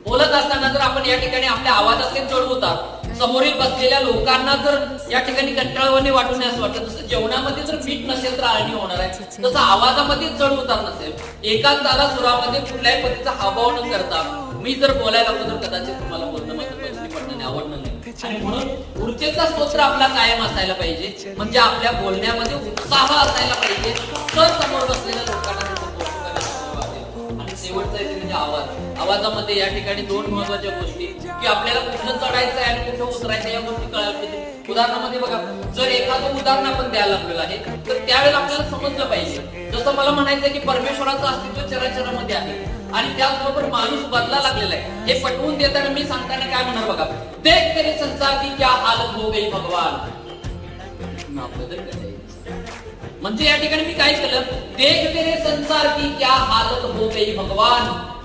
बोलत असताना जर आपण या ठिकाणी आपल्या आवाजातले चढ उतार समोरील बसलेल्या लोकांना जर या ठिकाणी कंटाळवाणी वाटून असं वाटतं, जसं जेवणामध्ये जर मीठ नसेल तर आळणी होणार आहे, तसं आवाजामध्ये चढ उतार नसेल, एकाच ताला सुरामध्ये कुठल्याही पद्धतीचा हावभाव न करता मी जर बोलायला लागलो तर कदाचित तुम्हाला बोलणं माझं मैत्री पडणं आवडणार नाही. आणि म्हणून ऊर्जेचा स्तोत्र आपला कायम असायला पाहिजे, म्हणजे आपल्या बोलण्यामध्ये उत्साह असायला पाहिजे, तर समोर बसलेल्या लोकांना आणि शेवटचं आहे म्हणजे आवाजामध्ये या ठिकाणी दोन महत्वाच्या गोष्टी, की आपल्याला कुठं चढायचं आहे आणि कुठं उतरायचं या गोष्टी कळायला पाहिजे. उदाहरणामध्ये बघा, जर एखादं उदाहरण आपण द्यायला लागलेलं आहे तर त्यावेळेला आपल्याला समजलं पाहिजे. जसं मला म्हणायचं की परमेश्वराचं अस्तित्व चराचरामध्ये आहे आणि त्याचबरोबर माणूस बदला लागलेला आहे, हे पटवून देताना मी सांगताना काय म्हणणार बघा, देख तेरे संसार की क्या हालत हो गई भगवान. म्हणजे या ठिकाणी मी काय केलं, देख तेरे संसार की क्या हालत हो गई भगवान.